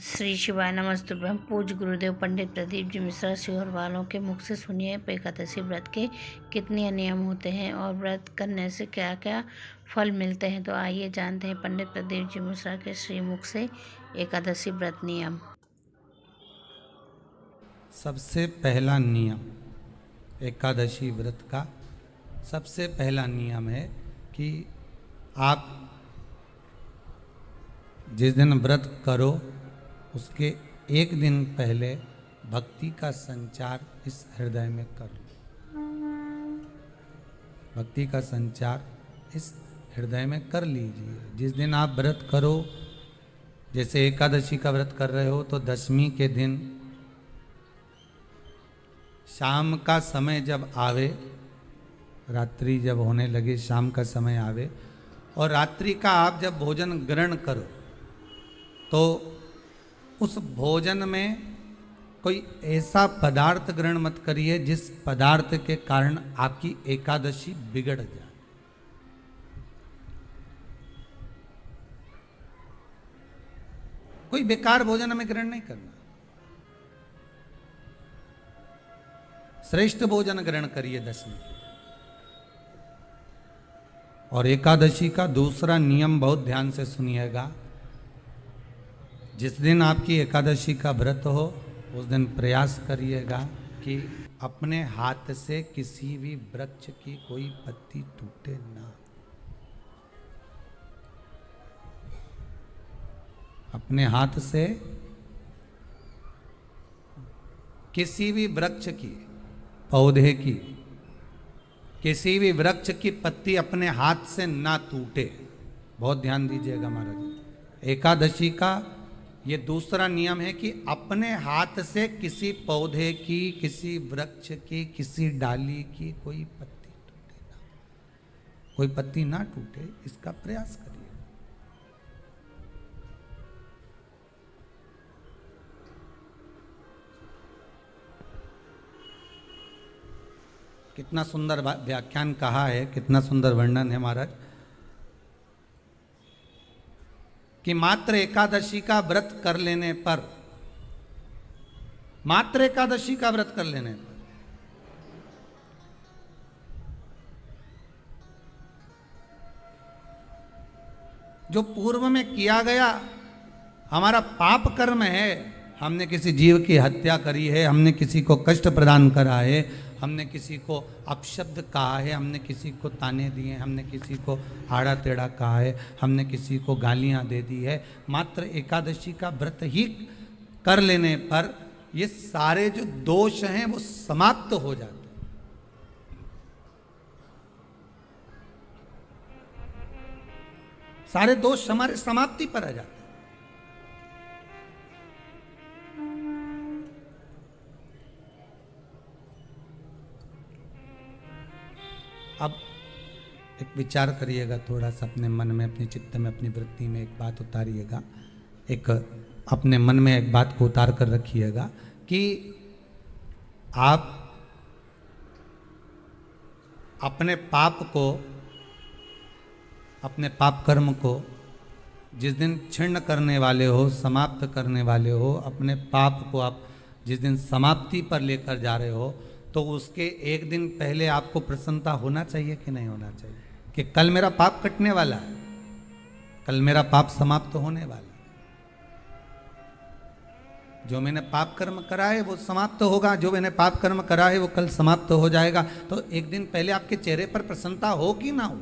श्री शिवाय नमस्तुभ्यं। पूज्य गुरुदेव पंडित प्रदीप जी मिश्रा शिवर वालों के मुख से सुनिए एकादशी व्रत के कितने नियम होते हैं और व्रत करने से क्या क्या फल मिलते हैं। तो आइए जानते हैं पंडित प्रदीप जी मिश्रा के श्रीमुख से एकादशी व्रत नियम। सबसे पहला नियम एकादशी व्रत का सबसे पहला नियम है कि आप जिस दिन व्रत करो उसके एक दिन पहले भक्ति का संचार इस हृदय में कर लो। भक्ति का संचार इस हृदय में कर लीजिए। जिस दिन आप व्रत करो, जैसे एकादशी का व्रत कर रहे हो तो दशमी के दिन शाम का समय जब आवे, रात्रि जब होने लगे, शाम का समय आवे और रात्रि का आप जब भोजन ग्रहण करो तो उस भोजन में कोई ऐसा पदार्थ ग्रहण मत करिए जिस पदार्थ के कारण आपकी एकादशी बिगड़ जाए। कोई बेकार भोजन हमें ग्रहण नहीं करना, श्रेष्ठ भोजन ग्रहण करिए दशमी के। और एकादशी का दूसरा नियम बहुत ध्यान से सुनिएगा। जिस दिन आपकी एकादशी का व्रत हो उस दिन प्रयास करिएगा कि अपने हाथ से किसी भी वृक्ष की कोई पत्ती टूटे ना। अपने हाथ से किसी भी वृक्ष की, पौधे की, किसी भी वृक्ष की पत्ती अपने हाथ से ना टूटे। बहुत ध्यान दीजिएगा महाराज। एकादशी का ये दूसरा नियम है कि अपने हाथ से किसी पौधे की, किसी वृक्ष की, किसी डाली की कोई पत्ती टूटे ना, कोई पत्ती ना टूटे, इसका प्रयास करिए। कितना सुंदर व्याख्यान कहा है, कितना सुंदर वर्णन है महाराज कि मात्र एकादशी का व्रत कर लेने पर, मात्र एकादशी का व्रत कर लेने पर जो पूर्व में किया गया हमारा पाप कर्म है, हमने किसी जीव की हत्या करी है, हमने किसी को कष्ट प्रदान करा है, हमने किसी को अपशब्द कहा है, हमने किसी को ताने दिए, हमने किसी को आड़ा टेढ़ा कहा है, हमने किसी को गालियां दे दी है, मात्र एकादशी का व्रत ही कर लेने पर ये सारे जो दोष हैं वो समाप्त हो जाते हैं। सारे दोष हमारे समाप्ति पर आ जाते हैं। अब एक विचार करिएगा थोड़ा सा अपने मन में, अपने चित्त में, अपनी वृत्ति में एक बात उतारिएगा। एक अपने मन में एक बात को उतार कर रखिएगा कि आप अपने पाप को, अपने पाप कर्म को जिस दिन छिन्न करने वाले हो, समाप्त करने वाले हो, अपने पाप को आप जिस दिन समाप्ति पर लेकर जा रहे हो तो उसके एक दिन पहले आपको प्रसन्नता होना चाहिए कि नहीं होना चाहिए कि कल मेरा पाप कटने वाला है, कल मेरा पाप समाप्त होने वाला है। जो मैंने पाप कर्म करा है वो समाप्त होगा, जो मैंने पाप कर्म करा है वो कल समाप्त हो जाएगा। तो एक दिन पहले आपके चेहरे पर प्रसन्नता हो कि ना हो?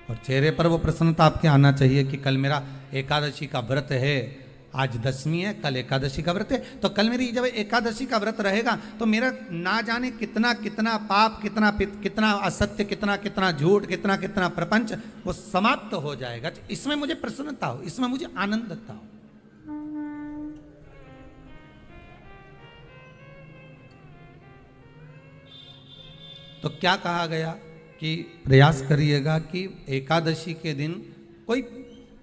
और चेहरे पर वो प्रसन्नता आपके आना चाहिए कि कल मेरा एकादशी का व्रत है, आज दशमी है, कल एकादशी का व्रत है, तो कल मेरी जब एकादशी का व्रत रहेगा तो मेरा ना जाने कितना कितना पाप, कितना असत्य, कितना झूठ, कितना प्रपंच वो समाप्त हो जाएगा। इसमें मुझे प्रसन्नता हो, इसमें मुझे आनंदता हो। तो क्या कहा गया कि प्रयास करिएगा कि एकादशी के दिन कोई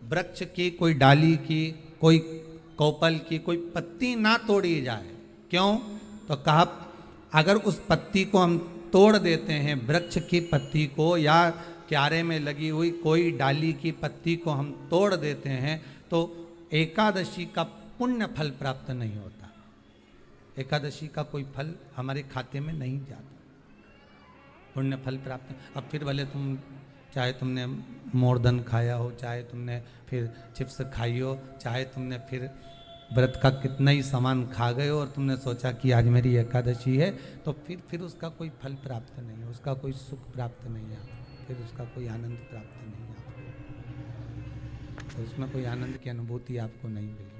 वृक्ष की, कोई डाली की, कोई कोपल की कोई पत्ती ना तोड़ी जाए। क्यों? तो कहा अगर उस पत्ती को हम तोड़ देते हैं, वृक्ष की पत्ती को या क्यारे में लगी हुई कोई डाली की पत्ती को हम तोड़ देते हैं तो एकादशी का पुण्य फल प्राप्त नहीं होता। एकादशी का कोई फल हमारे खाते में नहीं जाता, पुण्य फल प्राप्त। अब फिर भले तुम चाहे तुमने मोरधन खाया हो, चाहे तुमने फिर चिप्स खाई हो, चाहे तुमने फिर व्रत का कितना ही सामान खा गए हो और तुमने सोचा कि आज मेरी एकादशी है, तो फिर उसका कोई फल प्राप्त नहीं है, उसका कोई सुख प्राप्त नहीं है, फिर उसका कोई आनंद प्राप्त नहीं है, तो उसमें कोई आनंद की अनुभूति आपको नहीं मिलेगी।